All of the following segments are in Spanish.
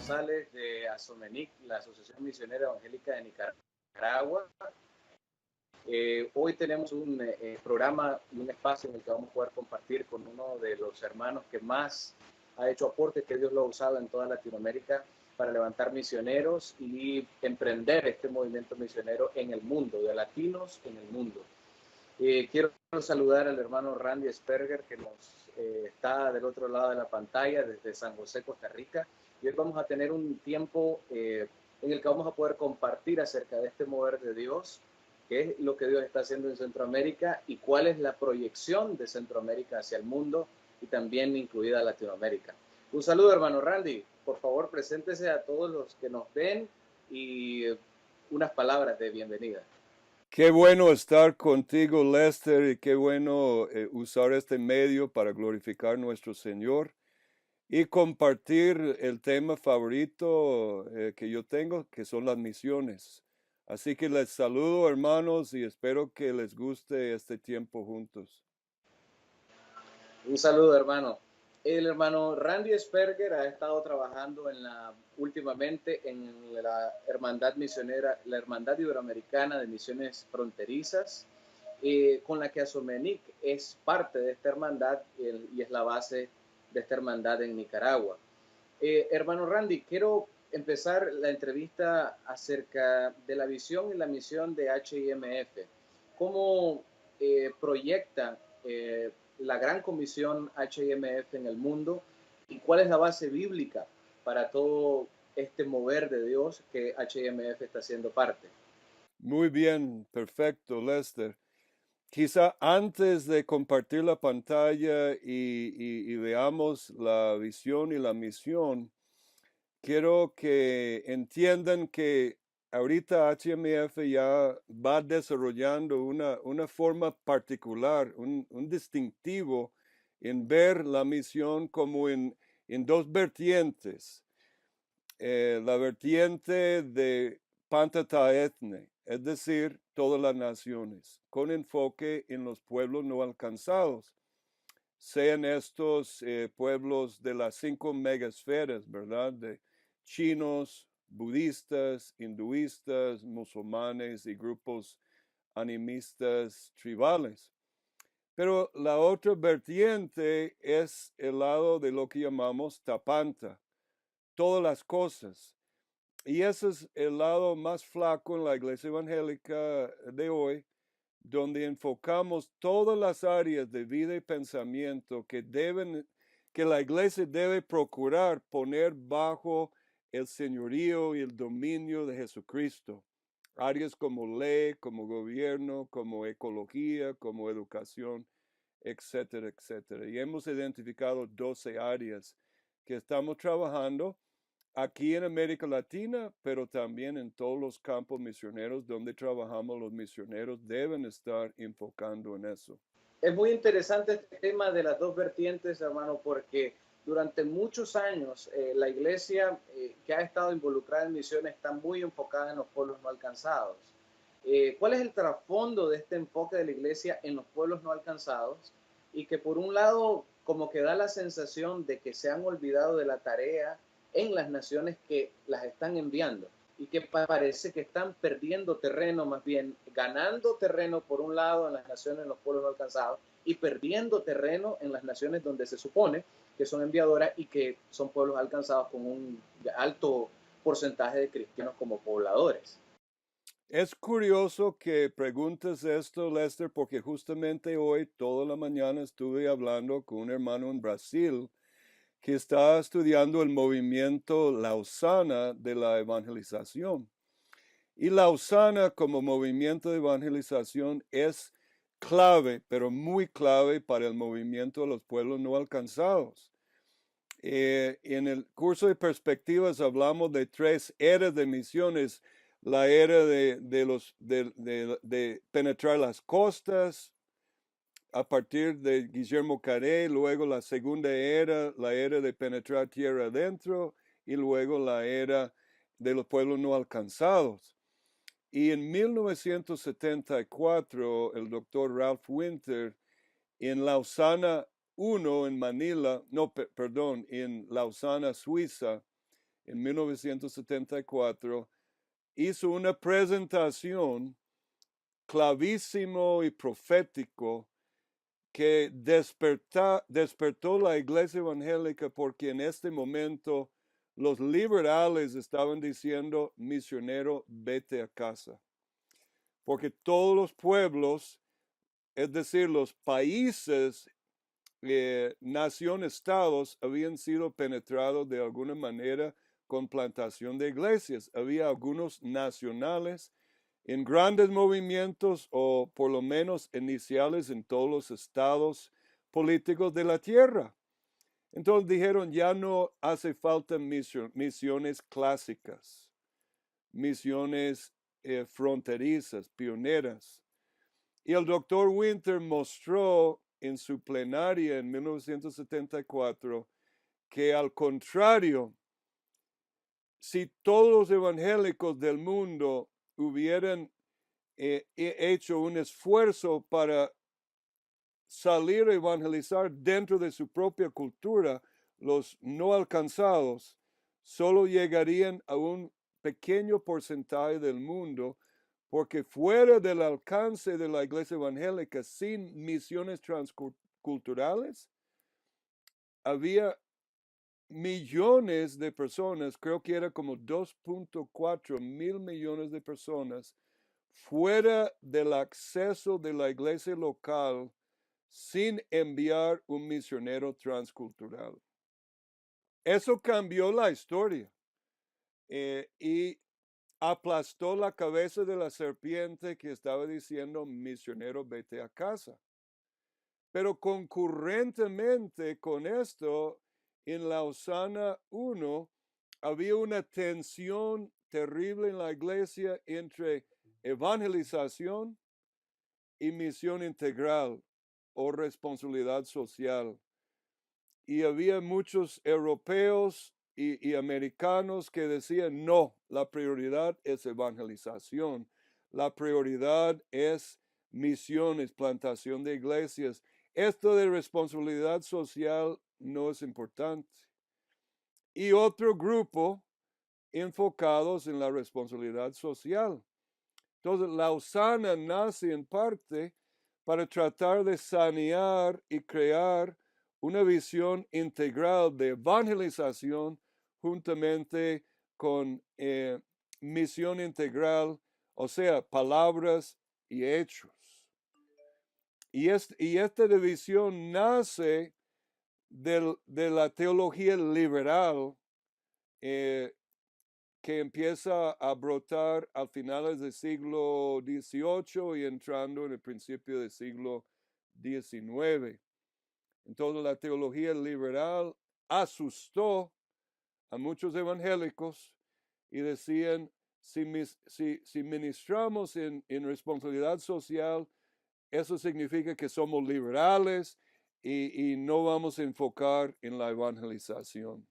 González de ASOMENIC, la Asociación Misionera Evangélica de Nicaragua. Hoy tenemos un programa y un espacio en el que vamos a poder compartir con uno de los hermanos que más ha hecho aportes, que Dios lo ha usado en toda Latinoamérica para levantar misioneros y emprender este movimiento misionero en el mundo, de latinos en el mundo. Quiero saludar al hermano Randy Sperger, que nos está del otro lado de la pantalla desde San José, Costa Rica. Y hoy vamos a tener un tiempo en el que vamos a poder compartir acerca de este mover de Dios, qué es lo que Dios está haciendo en Centroamérica y cuál es la proyección de Centroamérica hacia el mundo y también incluida Latinoamérica. Un saludo, hermano Randy. Por favor, preséntese a todos los que nos ven y unas palabras de bienvenida. Qué bueno estar contigo, Lester, y qué bueno usar este medio para glorificar a nuestro Señor y compartir el tema favorito que yo tengo, que son las misiones. Así que les saludo, hermanos, y espero que les guste este tiempo juntos. Un saludo, hermano. El hermano Randy Sperger ha estado trabajando últimamente en la hermandad misionera, la Hermandad Iberoamericana de Misiones Fronterizas, con la que ASOMENIC es parte de esta hermandad y es la base de esta hermandad en Nicaragua. Hermano Randy, quiero empezar la entrevista acerca de la visión y la misión de HIMF. ¿Cómo proyecta la gran comisión HIMF en el mundo y cuál es la base bíblica para todo este mover de Dios que HIMF está siendo parte? Muy bien, perfecto, Lester. Quizá antes de compartir la pantalla y veamos la visión y la misión, quiero que entiendan que ahorita HMF ya va desarrollando una forma particular, un distintivo en ver la misión como en dos vertientes. La vertiente de Pantataethne, es decir, todas las naciones, con enfoque en los pueblos no alcanzados, sean estos pueblos de las 5 megasferas, ¿verdad? De chinos, budistas, hinduistas, musulmanes y grupos animistas tribales. Pero la otra vertiente es el lado de lo que llamamos tapanta, todas las cosas. Y ese es el lado más flaco en la iglesia evangélica de hoy, donde enfocamos todas las áreas de vida y pensamiento que la iglesia debe procurar poner bajo el señorío y el dominio de Jesucristo. Áreas como ley, como gobierno, como ecología, como educación, etcétera, etcétera. Y hemos identificado 12 áreas que estamos trabajando aquí en América Latina, pero también en todos los campos misioneros donde trabajamos. Los misioneros deben estar enfocando en eso. Es muy interesante este tema de las dos vertientes, hermano, porque durante muchos años la iglesia que ha estado involucrada en misiones está muy enfocada en los pueblos no alcanzados. ¿Cuál es el trasfondo de este enfoque de la iglesia en los pueblos no alcanzados? Y que por un lado como que da la sensación de que se han olvidado de la tarea en las naciones que las están enviando y que parece que están perdiendo terreno, más bien ganando terreno por un lado en las naciones, en los pueblos no alcanzados, y perdiendo terreno en las naciones donde se supone que son enviadoras y que son pueblos alcanzados con un alto porcentaje de cristianos como pobladores. Es curioso que preguntes esto, Lester, porque justamente hoy, toda la mañana, estuve hablando con un hermano en Brasil que está estudiando el movimiento Lausana de la evangelización. Y Lausana como movimiento de evangelización es clave, pero muy clave para el movimiento de los pueblos no alcanzados. En el curso de perspectivas hablamos de 3 eras de misiones: la era de penetrar las costas a partir de Guillermo Carré, luego la segunda era, la era de penetrar tierra adentro, y luego la era de los pueblos no alcanzados. Y en 1974, el doctor Ralph Winter, en Lausana 1 en Manila, no, perdón, en Lausana, Suiza, en 1974, hizo una presentación clavísimo y profético que despertó la iglesia evangélica, porque en este momento los liberales estaban diciendo: misionero, vete a casa. Porque todos los pueblos, es decir, los países, nación-estados, habían sido penetrados de alguna manera con plantación de iglesias. Había algunos nacionales en grandes movimientos, o por lo menos iniciales, en todos los estados políticos de la tierra. Entonces dijeron: ya no hace falta misiones clásicas, misiones fronterizas, pioneras. Y el doctor Winter mostró en su plenaria en 1974 que, al contrario, si todos los evangélicos del mundo hubieran hecho un esfuerzo para salir a evangelizar dentro de su propia cultura, los no alcanzados solo llegarían a un pequeño porcentaje del mundo, porque fuera del alcance de la iglesia evangélica, sin misiones transculturales, había millones de personas, creo que era como 2.4 mil millones de personas, fuera del acceso de la iglesia local, sin enviar un misionero transcultural. Eso cambió la historia, y aplastó la cabeza de la serpiente que estaba diciendo: misionero, vete a casa. Pero concurrentemente con esto, en la Osana 1, había una tensión terrible en la iglesia entre evangelización y misión integral o responsabilidad social. Y había muchos europeos y americanos que decían: no, la prioridad es evangelización, la prioridad es misiones, plantación de iglesias. Esto de responsabilidad social no es importante. Y otro grupo enfocados en la responsabilidad social. Entonces, la Osana nace en parte para tratar de sanear y crear una visión integral de evangelización juntamente con misión integral, o sea, palabras y hechos. Y esta división nace de la teología liberal, que empieza a brotar a finales del siglo XVIII y entrando en el principio del siglo XIX. Entonces, la teología liberal asustó a muchos evangélicos y decían: si ministramos en responsabilidad social, eso significa que somos liberales y no vamos a enfocar en la evangelización.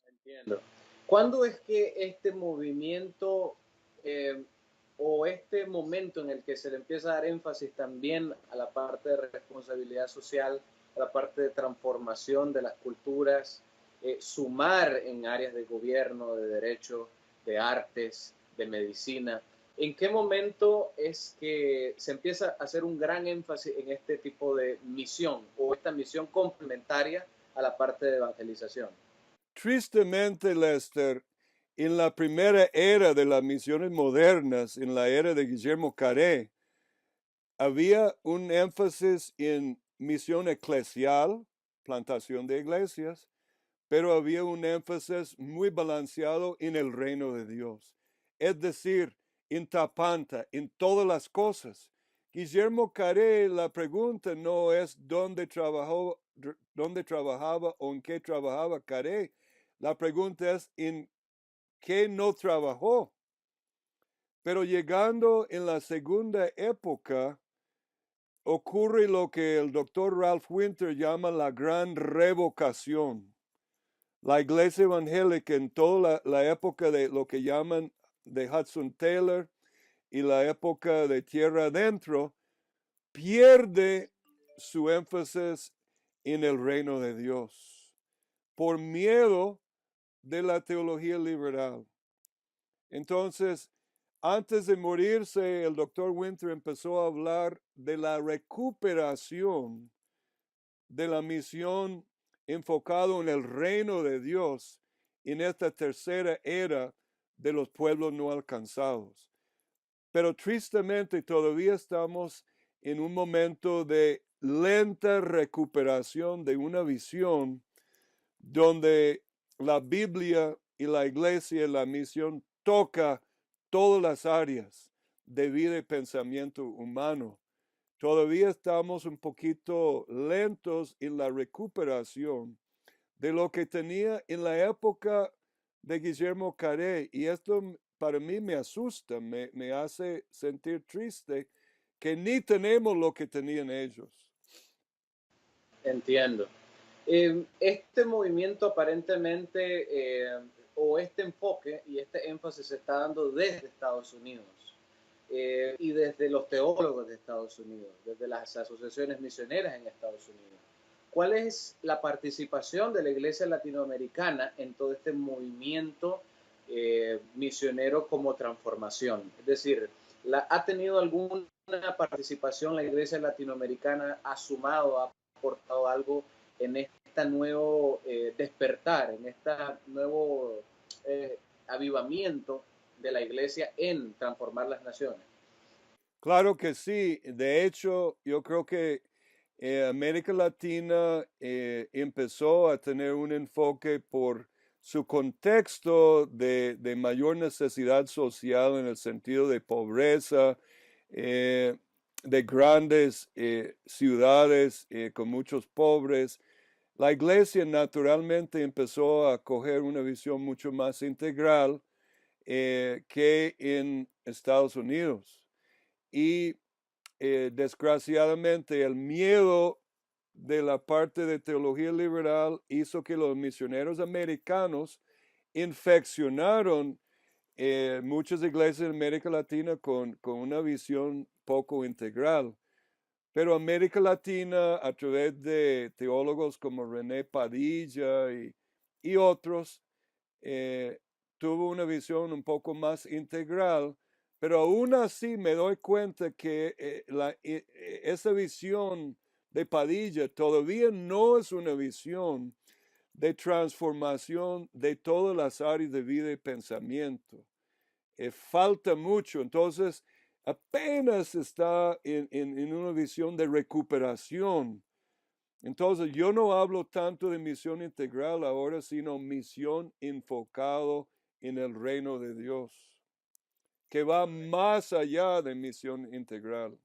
Entiendo. ¿Cuándo es que este movimiento o este momento en el que se le empieza a dar énfasis también a la parte de responsabilidad social, a la parte de transformación de las culturas, sumar en áreas de gobierno, de derecho, de artes, de medicina? ¿En qué momento es que se empieza a hacer un gran énfasis en este tipo de misión o esta misión complementaria a la parte de evangelización? Tristemente, Lester, en la primera era de las misiones modernas, en la era de Guillermo Carré, había un énfasis en misión eclesial, plantación de iglesias, pero había un énfasis muy balanceado en el reino de Dios. Es decir, en tapanta, en todas las cosas. Guillermo Carré, la pregunta no es dónde trabajaba o en qué trabajaba Carré. La pregunta es en qué no trabajó. Pero llegando en la segunda época, ocurre lo que el doctor Ralph Winter llama la gran revocación. La iglesia evangélica en toda la época de lo que llaman de Hudson Taylor y la época de tierra adentro, pierde su énfasis en el reino de Dios por miedo de la teología liberal. Entonces, antes de morirse, el doctor Winter empezó a hablar de la recuperación de la misión enfocado en el reino de Dios en esta tercera era de los pueblos no alcanzados. Pero tristemente todavía estamos en un momento de lenta recuperación de una visión donde la Biblia y la iglesia y la misión toca todas las áreas de vida y pensamiento humano. Todavía estamos un poquito lentos en la recuperación de lo que tenía en la época de Guillermo Carré. Y esto para mí me asusta, me hace sentir triste que ni tenemos lo que tenían ellos. Entiendo. Este movimiento aparentemente, o este enfoque y este énfasis se está dando desde Estados Unidos y desde los teólogos de Estados Unidos, desde las asociaciones misioneras en Estados Unidos. ¿Cuál es la participación de la Iglesia Latinoamericana en todo este movimiento misionero como transformación? Es decir, ¿ha tenido alguna participación la Iglesia Latinoamericana? ¿Ha sumado, ha aportado algo en este nuevo despertar, en este nuevo avivamiento de la Iglesia en transformar las naciones? Claro que sí. De hecho, yo creo que América Latina empezó a tener un enfoque por su contexto de mayor necesidad social en el sentido de pobreza, de grandes ciudades con muchos pobres. La iglesia naturalmente empezó a coger una visión mucho más integral que en Estados Unidos. Y desgraciadamente el miedo de la parte de teología liberal hizo que los misioneros americanos infeccionaron muchas iglesias en América Latina con una visión poco integral. Pero América Latina, a través de teólogos como René Padilla y otros, eh, tuvo una visión un poco más integral, pero aún así me doy cuenta que esa visión de Padilla todavía no es una visión de transformación de todas las áreas de vida y pensamiento. Falta mucho, entonces apenas está en una visión de recuperación. Entonces yo no hablo tanto de misión integral ahora, sino misión enfocado en el reino de Dios, que va más allá de misión integral.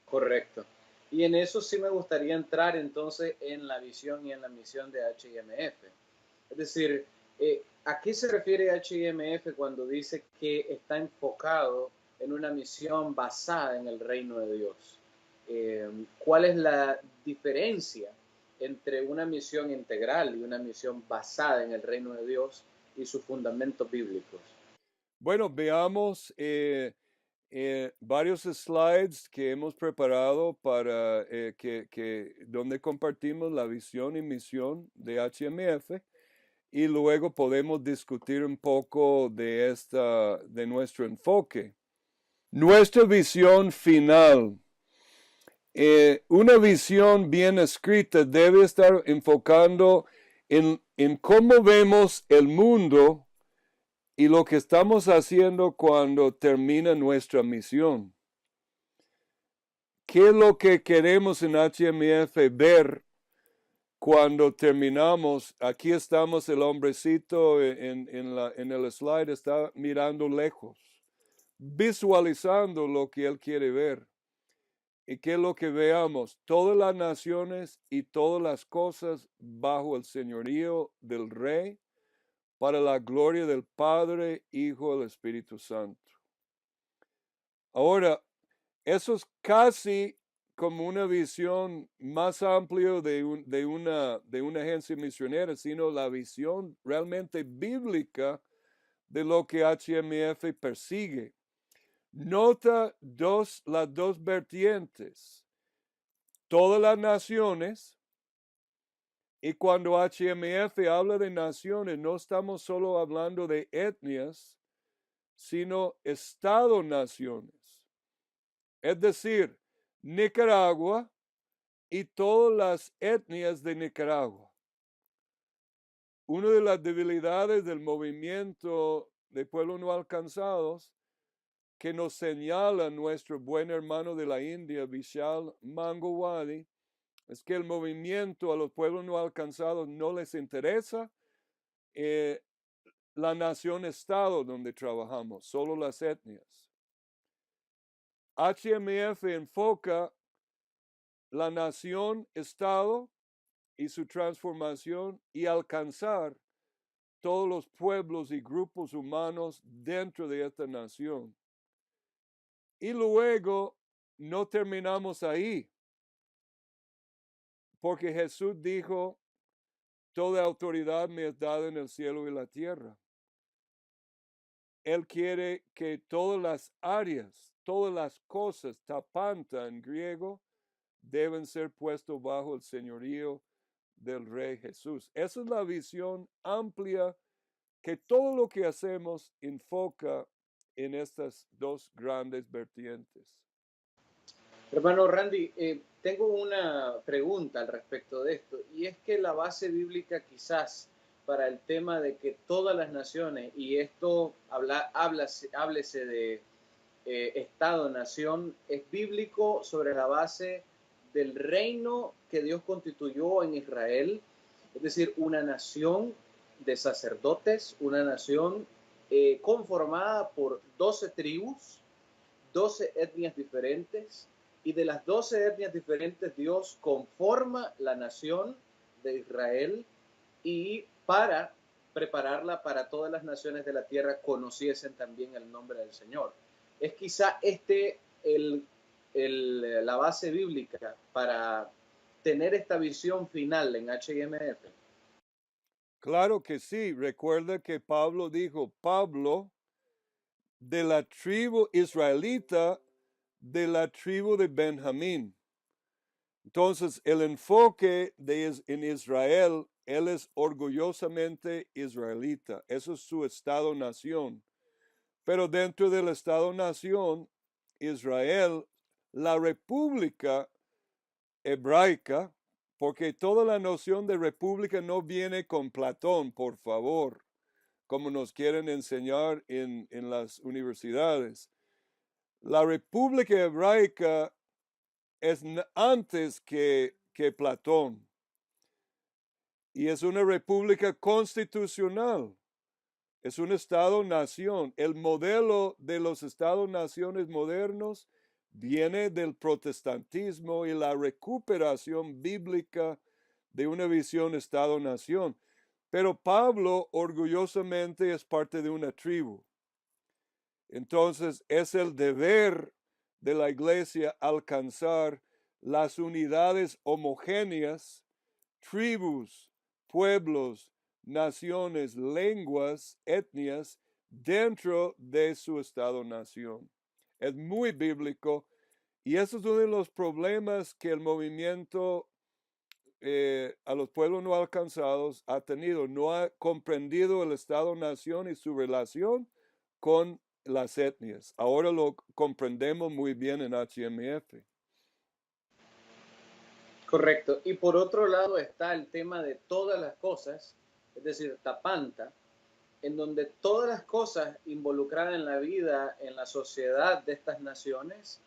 Correcto. Y en eso sí me gustaría entrar entonces en la visión y en la misión de HIMF. Es decir, ¿a qué se refiere HIMF cuando dice que está enfocado en una misión basada en el reino de Dios? ¿Cuál es la diferencia entre una misión integral y una misión basada en el reino de Dios y sus fundamentos bíblicos? Bueno, veamos varios slides que hemos preparado para donde compartimos la visión y misión de HMF. Y luego podemos discutir un poco de nuestro enfoque. Nuestra visión final. Una visión bien escrita debe estar enfocando en cómo vemos el mundo y lo que estamos haciendo cuando termina nuestra misión. ¿Qué es lo que queremos en HMF ver cuando terminamos? Aquí estamos, el hombrecito en el slide está mirando lejos, visualizando lo que él quiere ver. ¿Y qué es lo que veamos? Todas las naciones y todas las cosas bajo el señorío del Rey, para la gloria del Padre, Hijo y del Espíritu Santo. Ahora, eso es casi como una visión más amplia de una agencia misionera, sino la visión realmente bíblica de lo que HMF persigue. Nota las dos vertientes. Todas las naciones Y cuando HMF habla de naciones, no estamos solo hablando de etnias, sino estado-naciones. Es decir, Nicaragua y todas las etnias de Nicaragua. Una de las debilidades del movimiento de pueblos no alcanzados que nos señala nuestro buen hermano de la India, Vishal Mangowadi, es que el movimiento a los pueblos no alcanzados no les interesa la nación-estado donde trabajamos, solo las etnias. HMF enfoca la nación-estado y su transformación y alcanzar todos los pueblos y grupos humanos dentro de esta nación. Y luego no terminamos ahí, porque Jesús dijo, toda autoridad me es dada en el cielo y la tierra. Él quiere que todas las áreas, todas las cosas, tapanta en griego, deben ser puestos bajo el señorío del Rey Jesús. Esa es la visión amplia que todo lo que hacemos enfoca en estas dos grandes vertientes. Hermano Randy, tengo una pregunta al respecto de esto, y es que la base bíblica quizás para el tema de que todas las naciones, y esto háblese de Estado-nación, es bíblico sobre la base del reino que Dios constituyó en Israel, es decir, una nación de sacerdotes, una nación conformada por 12 tribus, 12 etnias diferentes, y de las 12 etnias diferentes Dios conforma la nación de Israel y para prepararla para todas las naciones de la tierra conociesen también el nombre del Señor. Es quizá la base bíblica para tener esta visión final en HMF. Claro que sí. Recuerda que Pablo dijo, Pablo, de la tribu israelita, de la tribu de Benjamín. Entonces, el enfoque en Israel, él es orgullosamente israelita. Eso es su estado-nación. Pero dentro del estado-nación, Israel, la república hebraica, porque toda la noción de república no viene con Platón, por favor, como nos quieren enseñar en las universidades. La república hebraica es antes que Platón y es una república constitucional. Es un Estado-nación. El modelo de los Estados-naciones modernos viene del protestantismo y la recuperación bíblica de una visión Estado-nación. Pero Pablo orgullosamente es parte de una tribu. Entonces es el deber de la iglesia alcanzar las unidades homogéneas, tribus, pueblos, naciones, lenguas, etnias, dentro de su estado-nación. Es muy bíblico y eso es uno de los problemas que el movimiento a los pueblos no alcanzados ha tenido. No ha comprendido el estado-nación y su relación con las etnias. Ahora lo comprendemos muy bien en HMF. Correcto. Y por otro lado está el tema de todas las cosas, es decir, Tapanta, en donde todas las cosas involucradas en la vida, en la sociedad de estas naciones,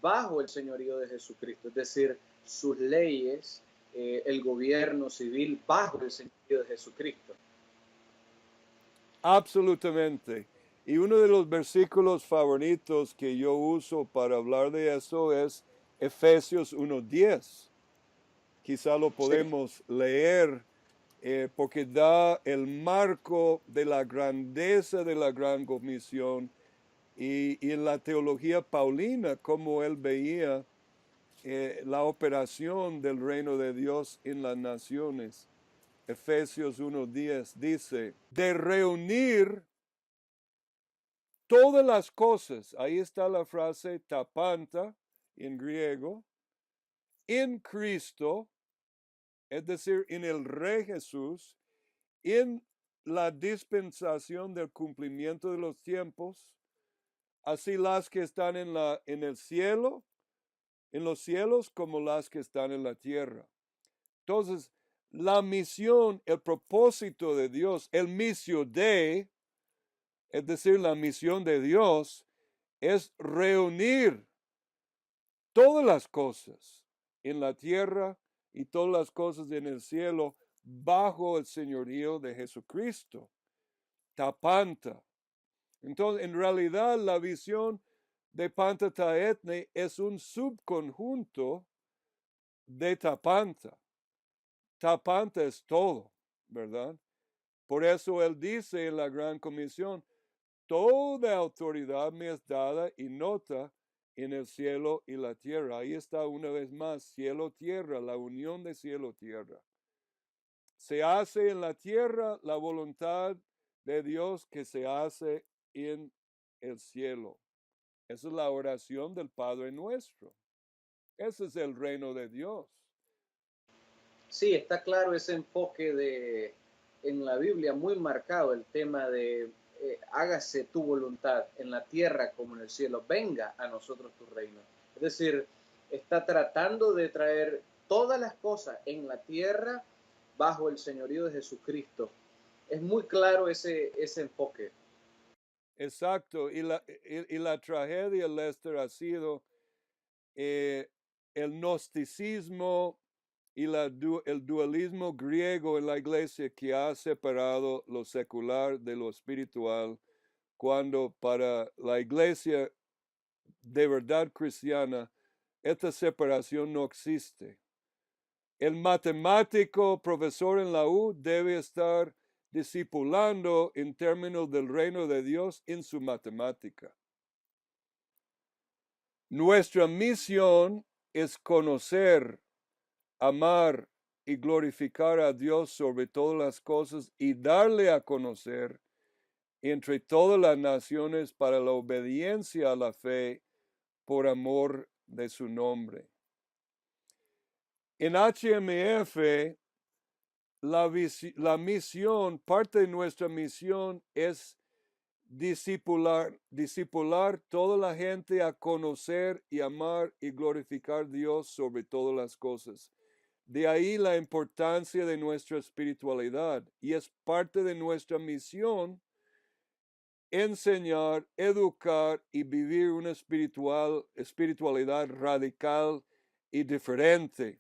bajo el señorío de Jesucristo, es decir, sus leyes, el gobierno civil bajo el señorío de Jesucristo. Absolutamente. Y uno de los versículos favoritos que yo uso para hablar de eso es Efesios 1:10. Quizá lo podemos leer porque da el marco de la grandeza de la gran comisión y en la teología paulina, como él veía la operación del reino de Dios en las naciones. Efesios 1:10 dice, de reunir todas las cosas, ahí está la frase tapanta en griego, en Cristo, es decir, en el Rey Jesús, en la dispensación del cumplimiento de los tiempos, así las que están en el cielo, en los cielos, como las que están en la tierra. Entonces, la misión, el propósito de Dios, el missio Dei, es decir, la misión de Dios, es reunir todas las cosas en la tierra y todas las cosas en el cielo bajo el señorío de Jesucristo. Tapanta. Entonces, en realidad, la visión de Pantataetne es un subconjunto de Tapanta. Tapanta es todo, ¿verdad? Por eso él dice en la Gran Comisión, toda autoridad me es dada y nota en el cielo y la tierra. Ahí está una vez más, cielo-tierra, la unión de cielo-tierra. Se hace en la tierra la voluntad de Dios que se hace en el cielo. Esa es la oración del Padre nuestro. Ese es el reino de Dios. Sí, está claro ese enfoque en la Biblia muy marcado, el tema de hágase tu voluntad en la tierra como en el cielo, venga a nosotros tu reino. Es decir, está tratando de traer todas las cosas en la tierra bajo el señorío de Jesucristo. Es muy claro ese enfoque. Exacto. Y la tragedia, Lester, ha sido el gnosticismo y el dualismo griego en la iglesia que ha separado lo secular de lo espiritual, cuando para la iglesia de verdad cristiana esta separación no existe. El matemático profesor en la U debe estar discipulando en términos del reino de Dios en su matemática. Nuestra misión es conocer, amar y glorificar a Dios sobre todas las cosas y darle a conocer entre todas las naciones para la obediencia a la fe por amor de su nombre. En HMF, la misión, parte de nuestra misión es discipular toda la gente a conocer y amar y glorificar a Dios sobre todas las cosas. De ahí la importancia de nuestra espiritualidad, y es parte de nuestra misión enseñar, educar y vivir una espiritualidad radical y diferente.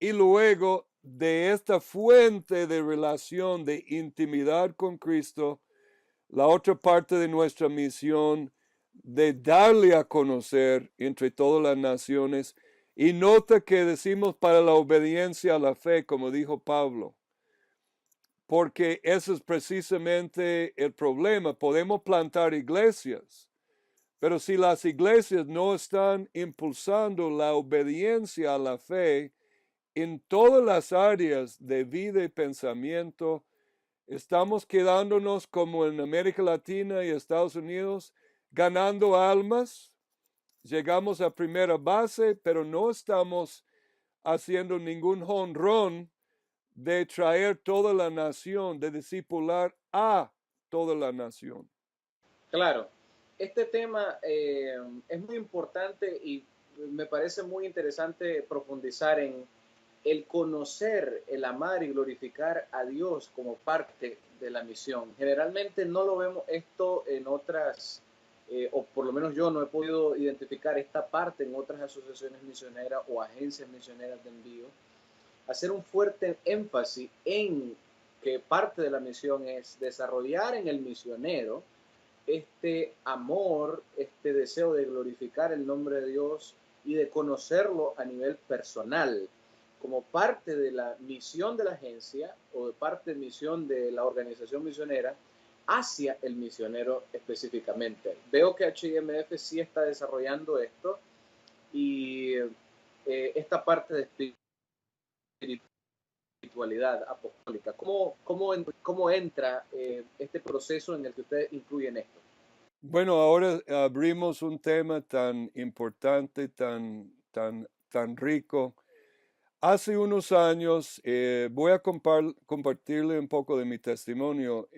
Y luego de esta fuente de relación, de intimidad con Cristo, la otra parte de nuestra misión de darle a conocer entre todas las naciones. Y nota que decimos para la obediencia a la fe, como dijo Pablo, porque ese es precisamente el problema. Podemos plantar iglesias, pero si las iglesias no están impulsando la obediencia a la fe en todas las áreas de vida y pensamiento, estamos quedándonos como en América Latina y Estados Unidos, ganando almas. Llegamos a primera base, pero no estamos haciendo ningún jonrón de traer toda la nación, de discipular a toda la nación. Claro, este tema es muy importante y me parece muy interesante profundizar en el conocer, el amar y glorificar a Dios como parte de la misión. Generalmente no lo vemos esto en otras, o por lo menos yo no he podido identificar esta parte en otras asociaciones misioneras o agencias misioneras de envío. Hacer un fuerte énfasis en que parte de la misión es desarrollar en el misionero este amor, este deseo de glorificar el nombre de Dios y de conocerlo a nivel personal, como parte de la misión de la agencia o de parte de misión de la organización misionera hacia el misionero específicamente. Veo que HIMF sí está desarrollando esto y esta parte de espiritualidad apostólica. ¿Cómo entra este proceso en el que ustedes incluyen esto? Bueno, ahora abrimos un tema tan importante, tan rico. Hace unos años, voy a compartirle un poco de mi testimonio.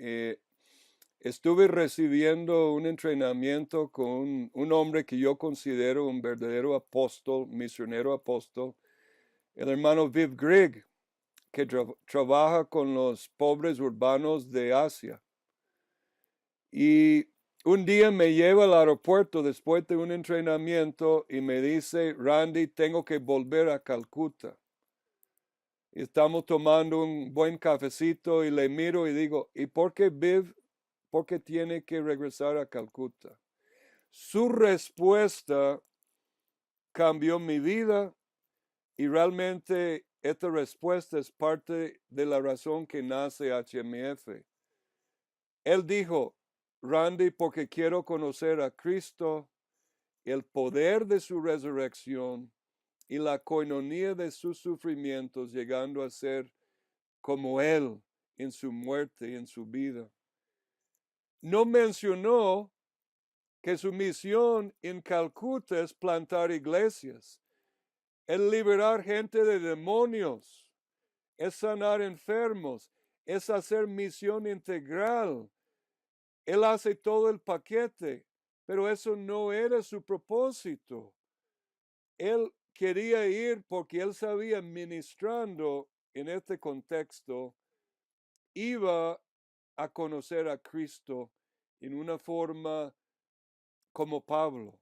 Estuve recibiendo un entrenamiento con un hombre que yo considero un verdadero apóstol, misionero apóstol, el hermano Viv Grieg, que trabaja con los pobres urbanos de Asia. Y un día me lleva al aeropuerto después de un entrenamiento y me dice, Randy, tengo que volver a Calcuta. Y estamos tomando un buen cafecito y le miro y digo, ¿y por qué Viv? ¿Por qué tiene que regresar a Calcuta? Su respuesta cambió mi vida y realmente esta respuesta es parte de la razón que nace HMF. Él dijo, Randy, porque quiero conocer a Cristo, el poder de su resurrección y la coinonía de sus sufrimientos, llegando a ser como Él en su muerte y en su vida. No mencionó que su misión en Calcuta es plantar iglesias, es liberar gente de demonios, es sanar enfermos, es hacer misión integral. Él hace todo el paquete, pero eso no era su propósito. Él quería ir porque él sabía, ministrando en este contexto, iba a conocer a Cristo en una forma como Pablo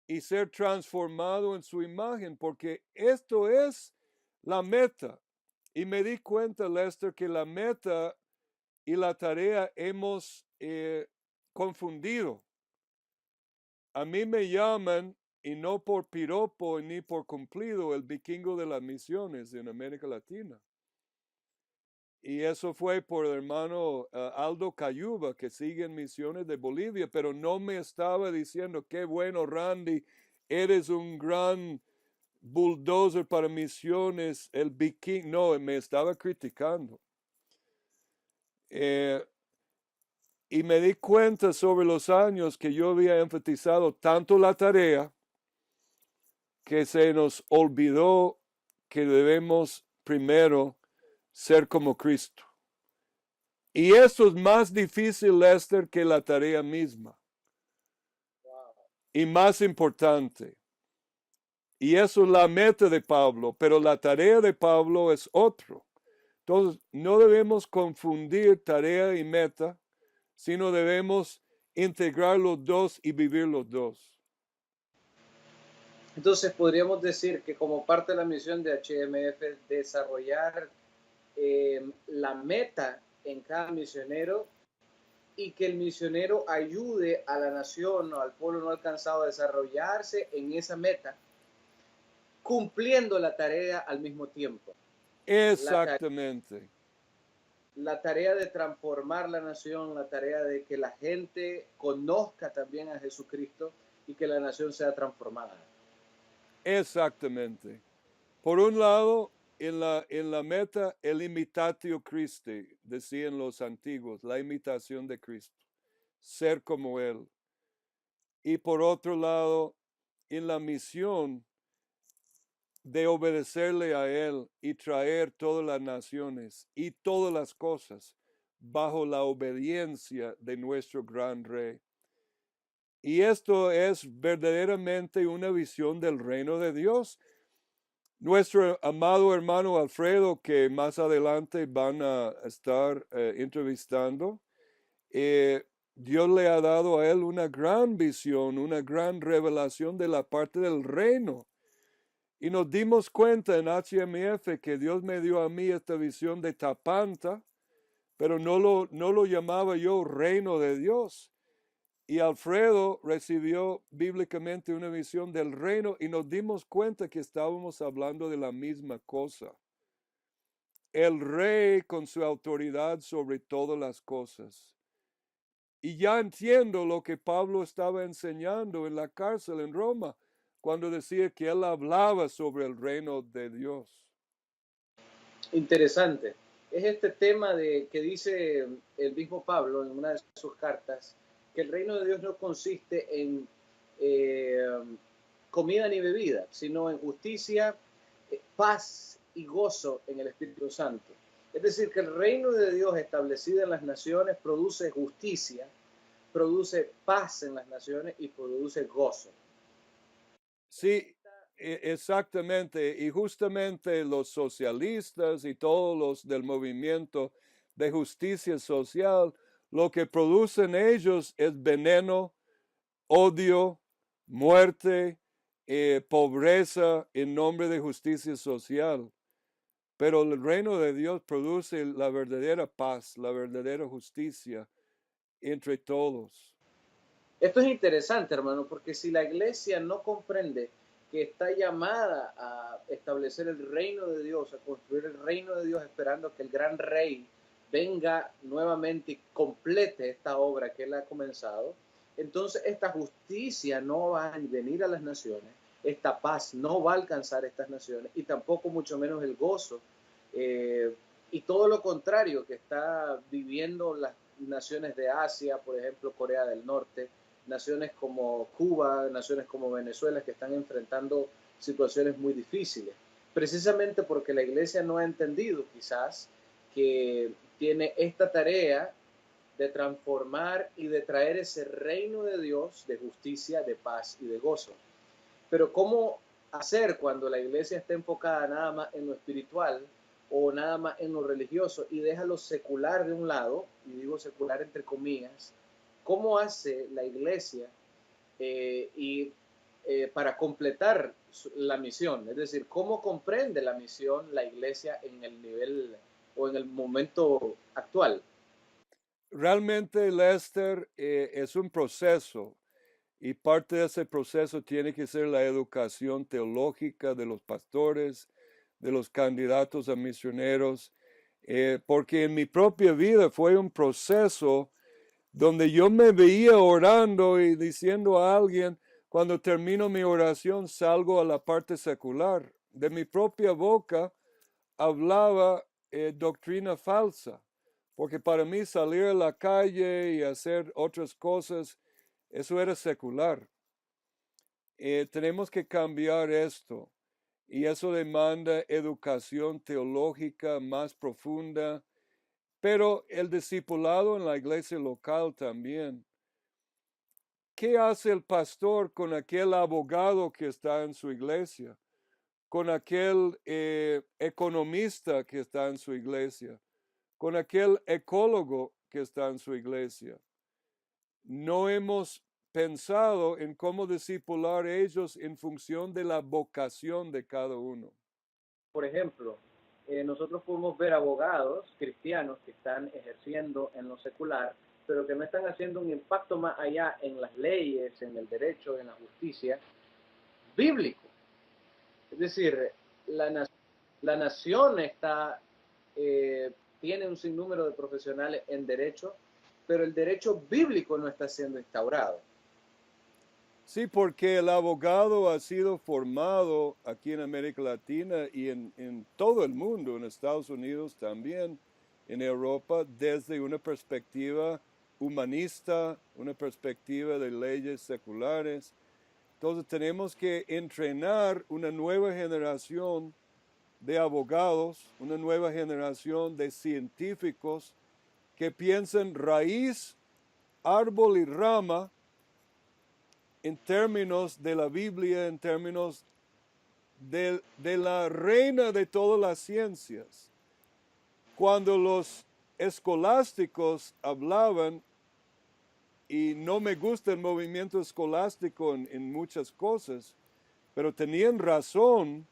y ser transformado en su imagen, porque esto es la meta. Y me di cuenta, Lester, que la meta y la tarea hemos confundido. A mí me llaman, y no por piropo ni por cumplido, el vikingo de las misiones en América Latina. Y eso fue por el hermano Aldo Cayuba, que sigue en misiones de Bolivia, pero no me estaba diciendo, qué bueno, Randy, eres un gran bulldozer para misiones, el vikingo. No, me estaba criticando. Y me di cuenta sobre los años que yo había enfatizado tanto la tarea que se nos olvidó que debemos primero ser como Cristo. Y eso es más difícil, Lester, que la tarea misma. Y más importante. Y eso es la meta de Pablo, pero la tarea de Pablo es otro. Entonces, no debemos confundir tarea y meta, sino debemos integrar los dos y vivir los dos. Entonces podríamos decir que como parte de la misión de HMF, desarrollar la meta en cada misionero y que el misionero ayude a la nación o al pueblo no alcanzado a desarrollarse en esa meta, cumpliendo la tarea al mismo tiempo. Exactamente. La tarea de transformar la nación, la tarea de que la gente conozca también a Jesucristo y que la nación sea transformada. Exactamente. Por un lado, en la meta, el imitatio Christi, decían los antiguos, la imitación de Cristo, ser como Él. Y por otro lado, en la misión de obedecerle a Él y traer todas las naciones y todas las cosas bajo la obediencia de nuestro gran Rey. Y esto es verdaderamente una visión del reino de Dios. Nuestro amado hermano Alfredo, que más adelante van a estar entrevistando, Dios le ha dado a él una gran visión, una gran revelación de la parte del reino. Y nos dimos cuenta en HMF que Dios me dio a mí esta visión de Tapanta, pero no lo llamaba yo reino de Dios. Y Alfredo recibió bíblicamente una visión del reino y nos dimos cuenta que estábamos hablando de la misma cosa. El rey con su autoridad sobre todas las cosas. Y ya entiendo lo que Pablo estaba enseñando en la cárcel en Roma, cuando decía que él hablaba sobre el reino de Dios. Interesante. Es este tema de que dice el mismo Pablo en una de sus cartas, que el reino de Dios no consiste en comida ni bebida, sino en justicia, paz y gozo en el Espíritu Santo. Es decir, que el reino de Dios establecido en las naciones produce justicia, produce paz en las naciones y produce gozo. Sí, exactamente. Y justamente los socialistas y todos los del movimiento de justicia social, lo que producen ellos es veneno, odio, muerte, pobreza en nombre de justicia social. Pero el reino de Dios produce la verdadera paz, la verdadera justicia entre todos. Esto es interesante, hermano, porque si la iglesia no comprende que está llamada a establecer el reino de Dios, a construir el reino de Dios, esperando que el gran rey venga nuevamente y complete esta obra que él ha comenzado, entonces esta justicia no va a venir a las naciones, esta paz no va a alcanzar estas naciones y tampoco mucho menos el gozo y todo lo contrario que está viviendo las naciones de Asia, por ejemplo Corea del Norte, naciones como Cuba, naciones como Venezuela, que están enfrentando situaciones muy difíciles, precisamente porque la iglesia no ha entendido quizás que tiene esta tarea de transformar y de traer ese reino de Dios de justicia, de paz y de gozo. Pero ¿cómo hacer cuando la iglesia está enfocada nada más en lo espiritual o nada más en lo religioso y deja lo secular de un lado, y digo secular entre comillas? ¿Cómo hace la iglesia para completar la misión? Es decir, ¿cómo comprende la misión la iglesia en el nivel o en el momento actual? Realmente, Lester, es un proceso y parte de ese proceso tiene que ser la educación teológica de los pastores, de los candidatos a misioneros, porque en mi propia vida fue un proceso donde yo me veía orando y diciendo a alguien, cuando termino mi oración salgo a la parte secular. De mi propia boca hablaba doctrina falsa, porque para mí salir a la calle y hacer otras cosas, eso era secular. Tenemos que cambiar esto y eso demanda educación teológica más profunda, pero el discipulado en la iglesia local también. ¿Qué hace el pastor con aquel abogado que está en su iglesia? Con aquel economista que está en su iglesia? Con aquel ecólogo que está en su iglesia? No hemos pensado en cómo discipular ellos en función de la vocación de cada uno. Por ejemplo, nosotros podemos ver abogados cristianos que están ejerciendo en lo secular, pero que no están haciendo un impacto más allá en las leyes, en el derecho, en la justicia bíblico. Es decir, la, la nación está, tiene un sinnúmero de profesionales en derecho, pero el derecho bíblico no está siendo instaurado. Sí, porque el abogado ha sido formado aquí en América Latina y en todo el mundo, en Estados Unidos también, en Europa, desde una perspectiva humanista, una perspectiva de leyes seculares. Entonces tenemos que entrenar una nueva generación de abogados, una nueva generación de científicos que piensen raíz, árbol y rama en términos de la Biblia, en términos de la reina de todas las ciencias. Cuando los escolásticos hablaban, y no me gusta el movimiento escolástico en muchas cosas, pero tenían razón,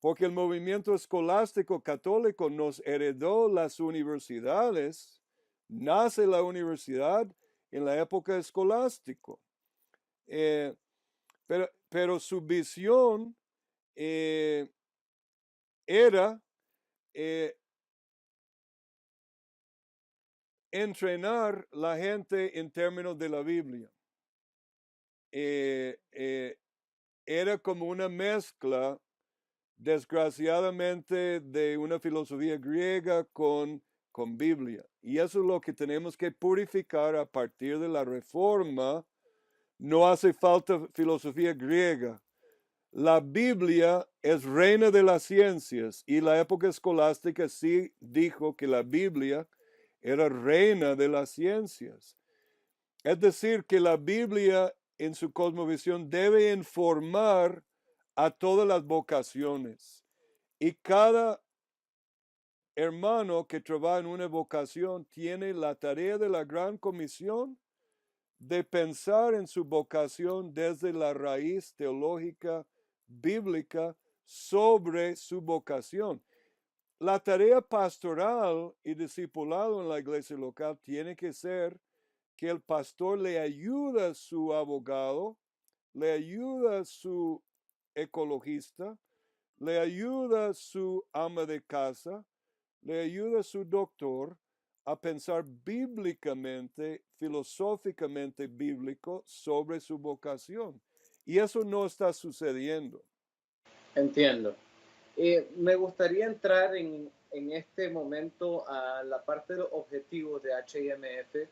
porque el movimiento escolástico católico nos heredó las universidades, nace la universidad en la época escolástico. Eh, pero su visión era entrenar la gente en términos de la Biblia. Era como una mezcla, desgraciadamente, de una filosofía griega con Biblia. Y eso es lo que tenemos que purificar a partir de la reforma. No hace falta filosofía griega. La Biblia es reina de las ciencias y la época escolástica sí dijo que la Biblia era reina de las ciencias. Es decir, que la Biblia en su cosmovisión debe informar a todas las vocaciones. Y cada hermano que trabaja en una vocación tiene la tarea de la gran comisión de pensar en su vocación desde la raíz teológica bíblica sobre su vocación. La tarea pastoral y discipulado en la iglesia local tiene que ser que el pastor le ayuda a su abogado, le ayuda a su ecologista, le ayuda a su ama de casa, le ayuda a su doctor a pensar bíblicamente, filosóficamente bíblico sobre su vocación. Y eso no está sucediendo. Entiendo. Me gustaría entrar en este momento a la parte de los objetivos de HIMF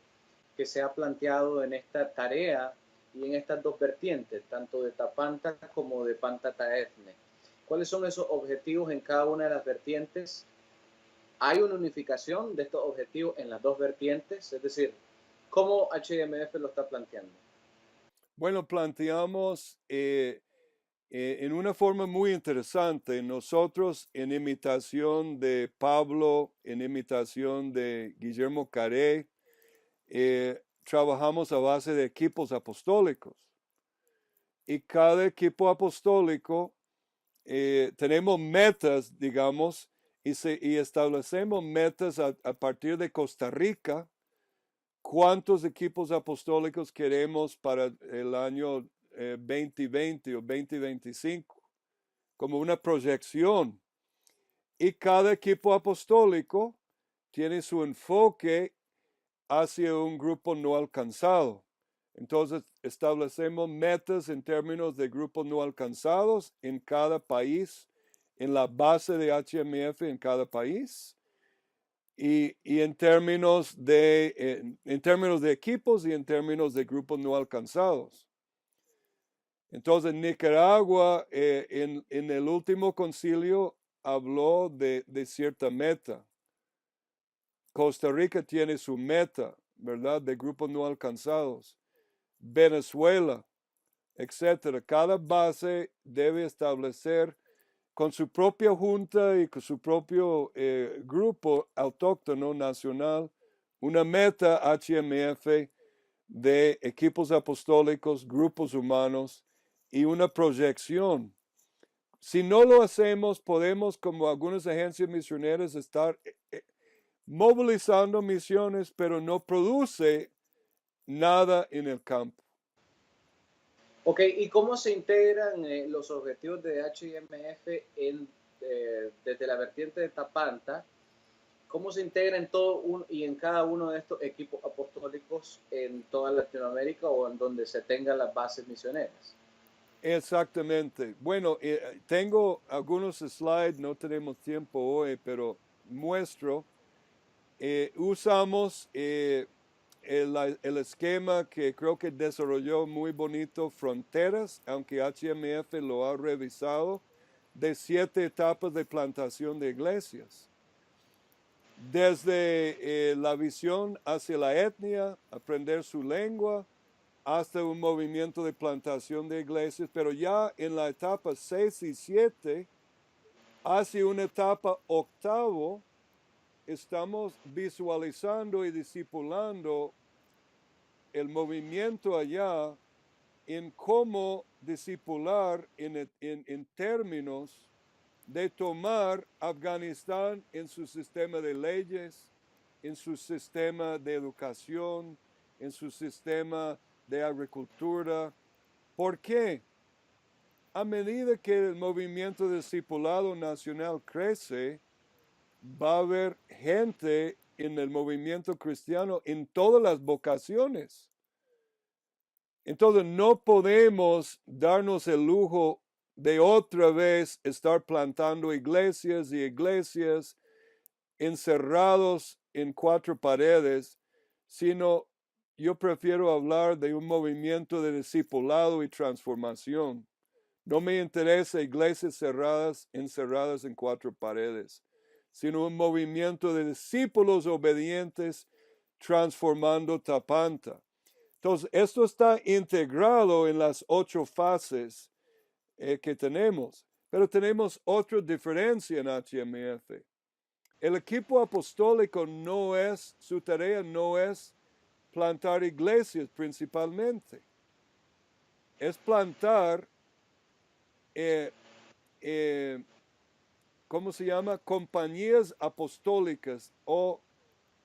que se ha planteado en esta tarea y en estas dos vertientes, tanto de Tapanta como de Pantataethne. ¿Cuáles son esos objetivos en cada una de las vertientes? ¿Hay una unificación de estos objetivos en las dos vertientes? Es decir, ¿cómo HIMF lo está planteando? Bueno, planteamos en una forma muy interesante, nosotros en imitación de Pablo, en imitación de Guillermo Carey, trabajamos a base de equipos apostólicos. Y cada equipo apostólico tenemos metas, digamos, y establecemos metas a partir de Costa Rica, cuántos equipos apostólicos queremos para el año 2020 o 2025, como una proyección. Y cada equipo apostólico tiene su enfoque hacia un grupo no alcanzado. Entonces, establecemos metas en términos de grupos no alcanzados en cada país, en la base de HMF en cada país, y en términos de equipos y en términos de grupos no alcanzados. Entonces, Nicaragua, en el último concilio, habló de cierta meta. Costa Rica tiene su meta, ¿verdad? De grupos no alcanzados. Venezuela, etcétera. Cada base debe establecer con su propia junta y con su propio grupo autóctono nacional una meta HMF de equipos apostólicos, grupos humanos y una proyección. Si no lo hacemos, podemos, como algunas agencias misioneras, estar movilizando misiones, pero no produce nada en el campo. Ok, ¿y cómo se integran los objetivos de HIMF desde la vertiente de Tapanta? ¿Cómo se integra en y en cada uno de estos equipos apostólicos en toda Latinoamérica o en donde se tengan las bases misioneras? Exactamente. Bueno, tengo algunos slides, no tenemos tiempo hoy, pero muestro. Usamos el esquema que creo que desarrolló muy bonito Fronteras, aunque HMF lo ha revisado, de 7 etapas de plantación de iglesias. Desde la visión hacia la etnia, aprender su lengua, hasta un movimiento de plantación de iglesias, pero ya en la etapa 6 y 7, hacia una etapa octavo, estamos visualizando y discipulando el movimiento allá en cómo discipular en términos de tomar Afganistán en su sistema de leyes, en su sistema de educación, en su sistema de agricultura. ¿Por qué? A medida que el movimiento de discipulado nacional crece, va a haber gente en el movimiento cristiano en todas las vocaciones. Entonces no podemos darnos el lujo de otra vez estar plantando iglesias y iglesias encerrados en 4 paredes, sino yo prefiero hablar de un movimiento de discipulado y transformación. No me interesa iglesias cerradas, encerradas en cuatro paredes, sino un movimiento de discípulos obedientes transformando Tapanta. Entonces, esto está integrado en las 8 fases que tenemos, pero tenemos otra diferencia en HMF. El equipo apostólico su tarea no es plantar iglesias principalmente, es plantar, ¿cómo se llama? Compañías apostólicas o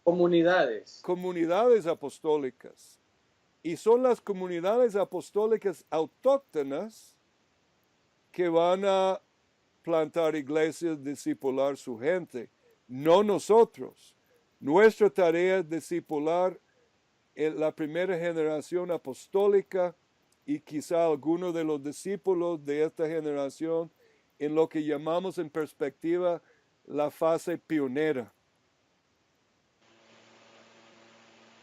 Comunidades. comunidades apostólicas. Y son las comunidades apostólicas autóctonas que van a plantar iglesias, discipular su gente, no nosotros. Nuestra tarea es discipular la primera generación apostólica y quizá algunos de los discípulos de esta generación en lo que llamamos en perspectiva la fase pionera.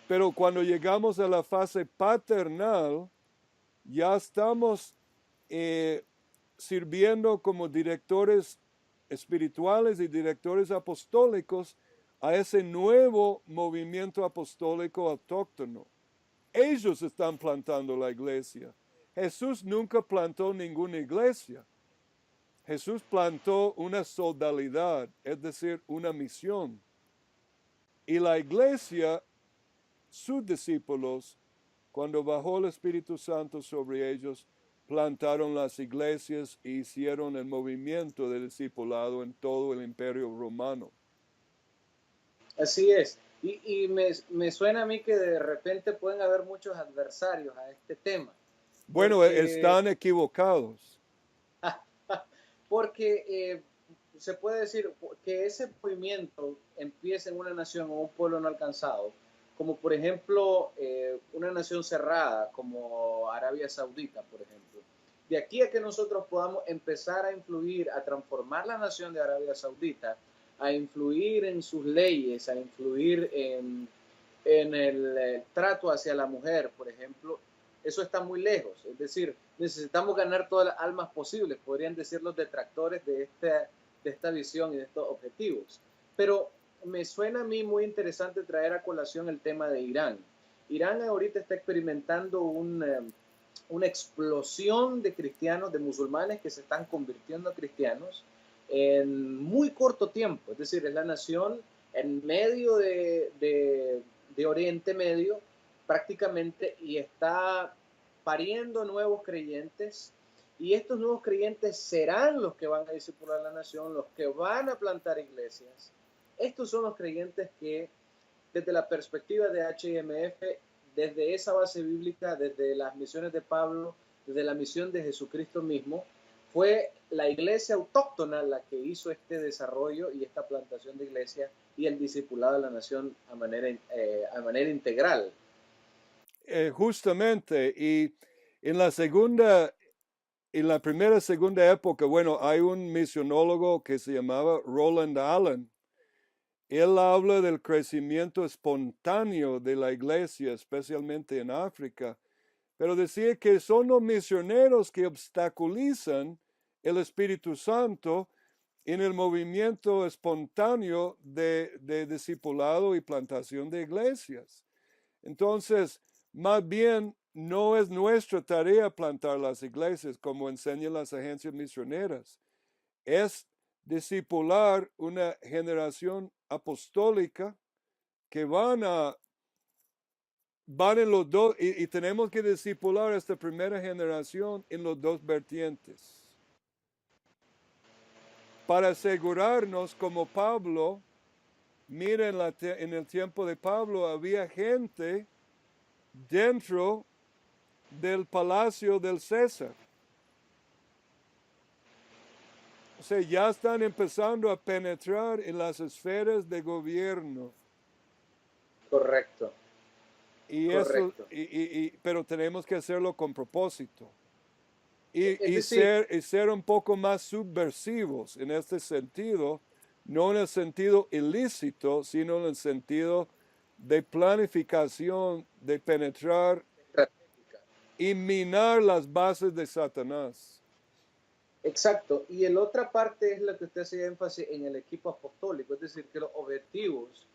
Pero cuando llegamos a la fase paternal, ya estamos sirviendo como directores espirituales y directores apostólicos a ese nuevo movimiento apostólico autóctono. Ellos están plantando la iglesia. Jesús nunca plantó ninguna iglesia. Jesús plantó una sodalidad, es decir, una misión. Y la iglesia, sus discípulos, cuando bajó el Espíritu Santo sobre ellos, plantaron las iglesias e hicieron el movimiento del discipulado en todo el imperio romano. Así es. Y me suena a mí que de repente pueden haber muchos adversarios a este tema. Bueno, porque, están equivocados. Porque se puede decir que ese movimiento empieza en una nación o un pueblo no alcanzado, como por ejemplo una nación cerrada como Arabia Saudita, por ejemplo. De aquí a que nosotros podamos empezar a influir, a transformar la nación de Arabia Saudita, a influir en sus leyes, a influir en el trato hacia la mujer, por ejemplo, eso está muy lejos. Es decir, necesitamos ganar todas las almas posibles, podrían decir los detractores de esta visión y de estos objetivos. Pero me suena a mí muy interesante traer a colación el tema de Irán. Irán ahorita está experimentando una explosión de cristianos, de musulmanes que se están convirtiendo a cristianos en muy corto tiempo. Es decir, es la nación en medio de Oriente Medio prácticamente y está pariendo nuevos creyentes, y estos nuevos creyentes serán los que van a discipular la nación, los que van a plantar iglesias. Estos son los creyentes que desde la perspectiva de HMF, desde esa base bíblica, desde las misiones de Pablo, desde la misión de Jesucristo mismo, fue la iglesia autóctona la que hizo este desarrollo y esta plantación de iglesia y el discipulado de la nación a manera integral. Justamente, y en la primera, segunda época, bueno, hay un misionólogo que se llamaba Roland Allen. Él habla del crecimiento espontáneo de la iglesia, especialmente en África, pero decía que son los misioneros que obstaculizan el Espíritu Santo en el movimiento espontáneo de discipulado y plantación de iglesias. Entonces, más bien, no es nuestra tarea plantar las iglesias como enseñan las agencias misioneras. Es discipular una generación apostólica que van en los dos, y tenemos que discipular a esta primera generación en los dos vertientes. Para asegurarnos, como Pablo, mira en el tiempo de Pablo había gente dentro del palacio del César. O sea, ya están empezando a penetrar en las esferas de gobierno. Correcto. Y Correcto. pero tenemos que hacerlo con propósito. Y decir, ser un poco más subversivos en este sentido, no en el sentido ilícito, sino en el sentido de planificación, de penetrar y minar las bases de Satanás. Exacto. Y la otra parte es la que usted hacía énfasis en el equipo apostólico, es decir, que los objetivos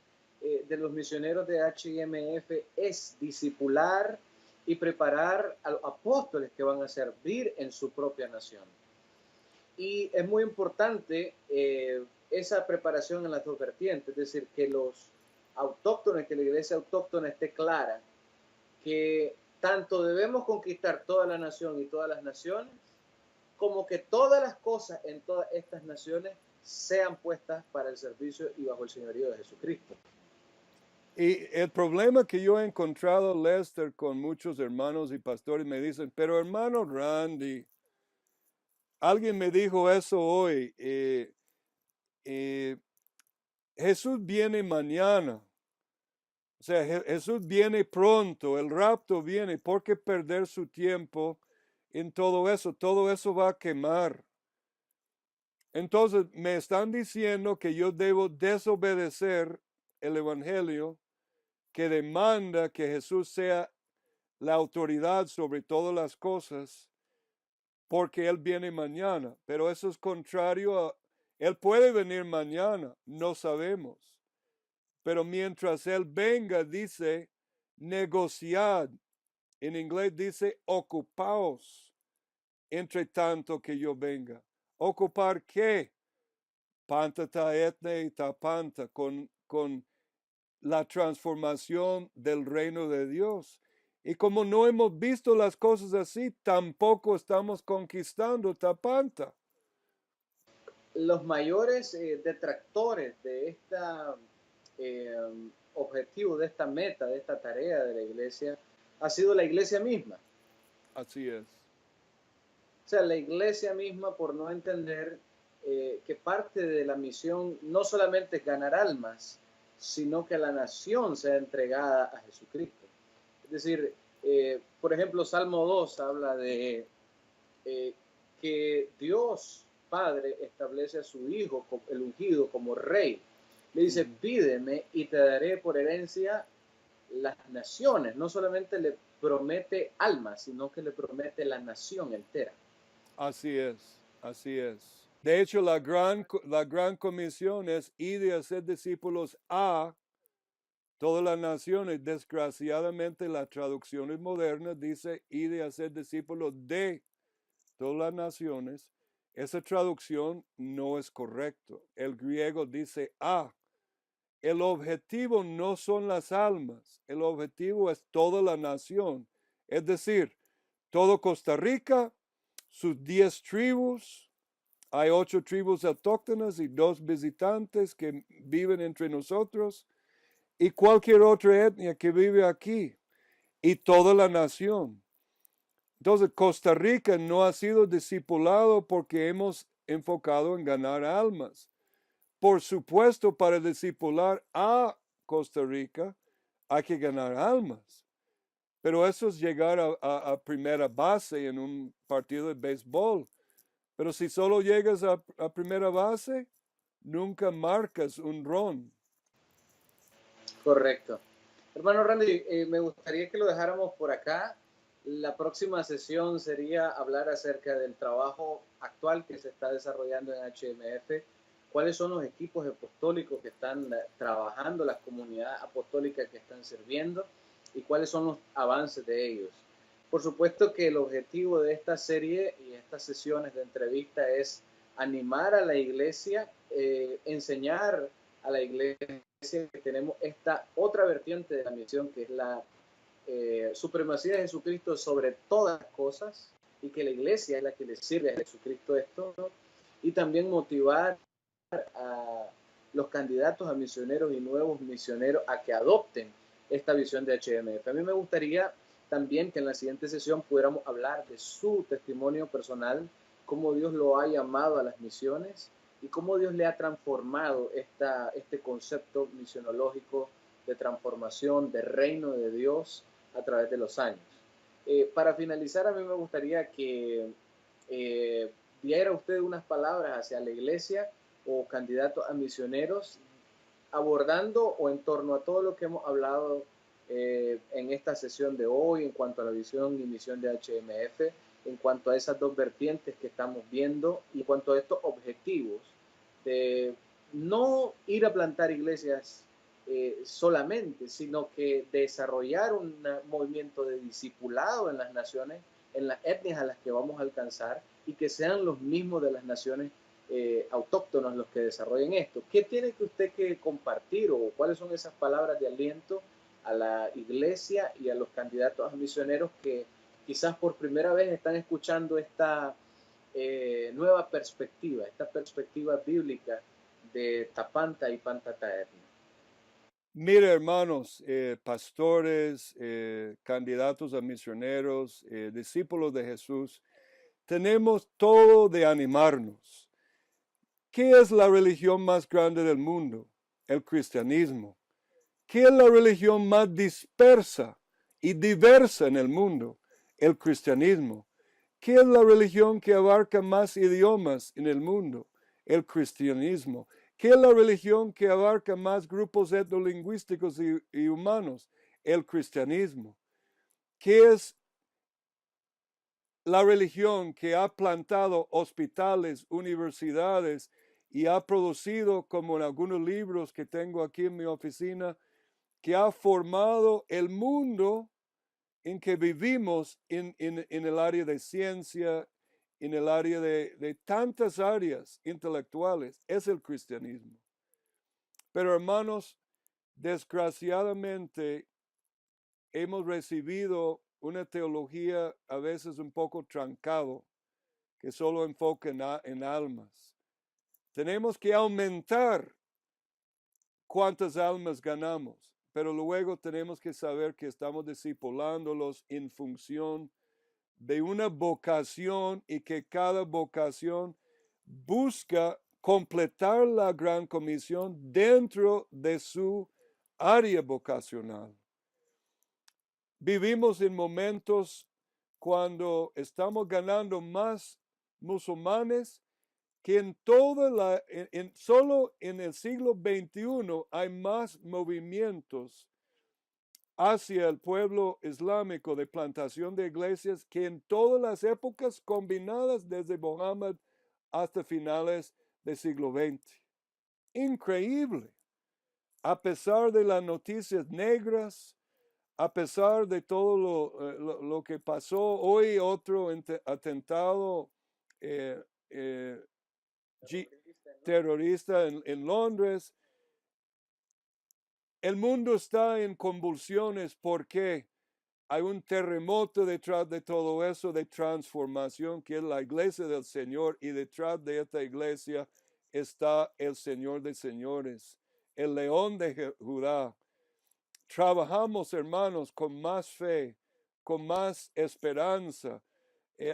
de los misioneros de HIMF es discipular y preparar a los apóstoles que van a servir en su propia nación. Y es muy importante esa preparación en las dos vertientes, es decir, que los autóctones, que la iglesia autóctona esté clara que tanto debemos conquistar toda la nación y todas las naciones, como que todas las cosas en todas estas naciones sean puestas para el servicio y bajo el señorío de Jesucristo. Y el problema que yo he encontrado, Lester, con muchos hermanos y pastores, me dicen, pero hermano Randy, alguien me dijo eso hoy, Jesús viene mañana, o sea, Jesús viene pronto, el rapto viene, ¿por qué perder su tiempo en todo eso? Todo eso va a quemar. Entonces me están diciendo que yo debo desobedecer el Evangelio que demanda que Jesús sea la autoridad sobre todas las cosas porque Él viene mañana. Pero eso es contrario a... Él puede venir mañana, no sabemos. Pero mientras Él venga, dice, negociad. En inglés dice, ocupaos entre tanto que yo venga. ¿Ocupar qué? Panta ta etne y ta panta, con la transformación del reino de Dios. Y como no hemos visto las cosas así, tampoco estamos conquistando Tapanta. Los mayores detractores de este objetivo, de esta meta, de esta tarea de la iglesia, ha sido la iglesia misma. Así es. O sea, la iglesia misma por no entender que parte de la misión no solamente es ganar almas, sino que la nación sea entregada a Jesucristo. Es decir, por ejemplo, Salmo 2 habla de que Dios Padre establece a su Hijo, el ungido, como rey. Le dice, pídeme y te daré por herencia las naciones. No solamente le promete almas, sino que le promete la nación entera. Así es, así es. De hecho, la gran comisión es ir y hacer discípulos a todas las naciones. Desgraciadamente, las traducciones modernas dice ir y hacer discípulos de todas las naciones. Esa traducción no es correcto. El griego dice a. El objetivo no son las almas, el objetivo es toda la nación. Es decir, todo Costa Rica, sus 10 tribus, hay 8 tribus autóctonas y 2 visitantes que viven entre nosotros, y cualquier otra etnia que vive aquí, y toda la nación. Entonces, Costa Rica no ha sido discipulado porque hemos enfocado en ganar almas. Por supuesto, para discipular a Costa Rica hay que ganar almas. Pero eso es llegar a primera base en un partido de béisbol. Pero si solo llegas a primera base, nunca marcas un ron. Correcto. Hermano Randy, me gustaría que lo dejáramos por acá. La próxima sesión sería hablar acerca del trabajo actual que se está desarrollando en HMF, cuáles son los equipos apostólicos que están trabajando, las comunidades apostólicas que están sirviendo y cuáles son los avances de ellos. Por supuesto que el objetivo de esta serie y estas sesiones de entrevista es animar a la iglesia, enseñar a la iglesia que tenemos esta otra vertiente de la misión, que es la supremacía de Jesucristo sobre todas las cosas, y que la iglesia es la que le sirve a Jesucristo esto, ¿no? Y también motivar a los candidatos a misioneros y nuevos misioneros a que adopten esta visión de HMF. A mí me gustaría también que en la siguiente sesión pudiéramos hablar de su testimonio personal, cómo Dios lo ha llamado a las misiones y cómo Dios le ha transformado este concepto misionológico de transformación, de reino de Dios a través de los años. Para finalizar, a mí me gustaría que diera usted unas palabras hacia la iglesia o candidatos a misioneros, abordando o en torno a todo lo que hemos hablado en esta sesión de hoy en cuanto a la visión y misión de HMF, en cuanto a esas dos vertientes que estamos viendo y en cuanto a estos objetivos de no ir a plantar iglesias solamente, sino que desarrollar un movimiento de discipulado en las naciones, en las etnias a las que vamos a alcanzar y que sean los mismos de las naciones autóctonos los que desarrollen esto. ¿Qué tiene que usted que compartir o cuáles son esas palabras de aliento a la iglesia y a los candidatos a misioneros que quizás por primera vez están escuchando esta nueva perspectiva, esta perspectiva bíblica de Tapanta y Pantataerna? Mira, hermanos, pastores, candidatos a misioneros, discípulos de Jesús, tenemos todo de animarnos. ¿Qué es la religión más grande del mundo? El cristianismo. ¿Qué es la religión más dispersa y diversa en el mundo? El cristianismo. ¿Qué es la religión que abarca más idiomas en el mundo? El cristianismo. ¿Qué es la religión que abarca más grupos etnolingüísticos y humanos? El cristianismo. ¿Qué es la religión que ha plantado hospitales, universidades y ha producido, como en algunos libros que tengo aquí en mi oficina, que ha formado el mundo en que vivimos en el área de ciencia, en el área de tantas áreas intelectuales? Es el cristianismo. Pero hermanos, desgraciadamente hemos recibido una teología a veces un poco trancado, que solo enfoca en almas. Tenemos que aumentar cuántas almas ganamos, pero luego tenemos que saber que estamos discipulándolos en función de una vocación y que cada vocación busca completar la gran comisión dentro de su área vocacional. Vivimos en momentos cuando estamos ganando más musulmanes que solo en el siglo XXI hay más movimientos hacia el pueblo islámico de plantación de iglesias que en todas las épocas combinadas desde Mohammed hasta finales del siglo XX. Increíble. A pesar de las noticias negras, a pesar de todo lo que pasó, hoy otro atentado eh, eh, terrorista en Londres. El mundo está en convulsiones porque hay un terremoto detrás de todo eso de transformación que es la iglesia del Señor, y detrás de esta iglesia está el Señor de señores, el León de Judá. Trabajamos, hermanos, con más fe, con más esperanza.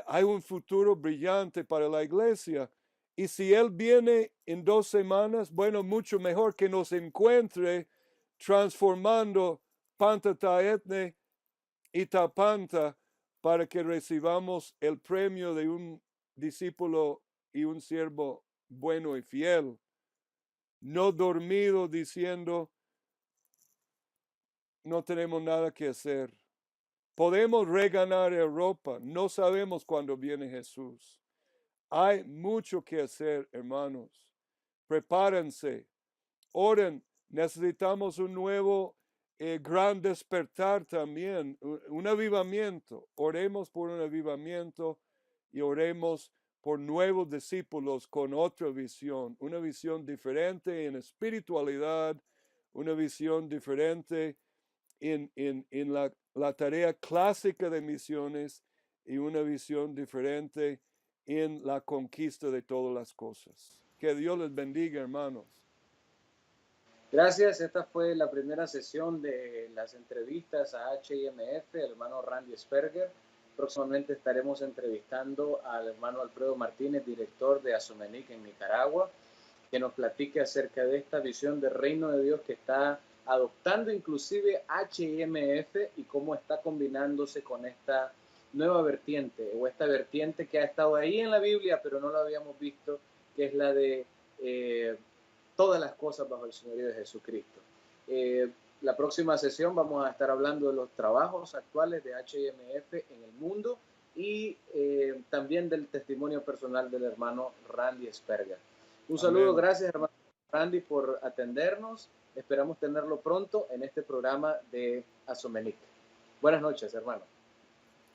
Hay un futuro brillante para la iglesia. Y si Él viene en 2 semanas, bueno, mucho mejor que nos encuentre transformando Pantataetne y Tapanta para que recibamos el premio de un discípulo y un siervo bueno y fiel. No dormido diciendo, no tenemos nada que hacer. Podemos reganar Europa, no sabemos cuándo viene Jesús. Hay mucho que hacer, hermanos. Prepárense, oren. Necesitamos un nuevo gran despertar también, un avivamiento. Oremos por un avivamiento y oremos por nuevos discípulos con otra visión, una visión diferente en espiritualidad, una visión diferente en la tarea clásica de misiones y una visión diferente en la conquista de todas las cosas. Que Dios les bendiga, hermanos. Gracias, esta fue la primera sesión de las entrevistas a HIMF, el hermano Randy Sperger. Próximamente estaremos entrevistando al hermano Alfredo Martínez, director de Asomenic en Nicaragua, que nos platique acerca de esta visión del reino de Dios que está adoptando inclusive HIMF y cómo está combinándose con esta nueva vertiente, o esta vertiente que ha estado ahí en la Biblia, pero no la habíamos visto, que es la de todas las cosas bajo el señorío de Jesucristo. La próxima sesión vamos a estar hablando de los trabajos actuales de HIMF en el mundo y también del testimonio personal del hermano Randy Esperga. Un Amén. saludo, gracias hermano Randy por atendernos. Esperamos tenerlo pronto en este programa de Asomenic. Buenas noches, hermano.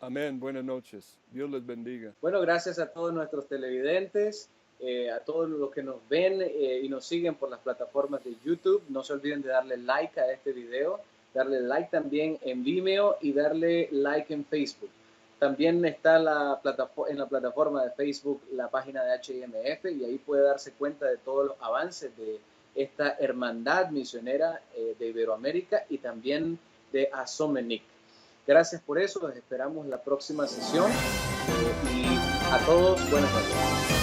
Amén. Buenas noches. Dios les bendiga. Bueno, gracias a todos nuestros televidentes, a todos los que nos ven y nos siguen por las plataformas de YouTube. No se olviden de darle like a este video, darle like también en Vimeo y darle like en Facebook. También está en la plataforma de Facebook la página de HIMF y ahí puede darse cuenta de todos los avances de esta hermandad misionera de Iberoamérica y también de Asomenic. Gracias por eso, los esperamos en la próxima sesión y a todos buenas noches.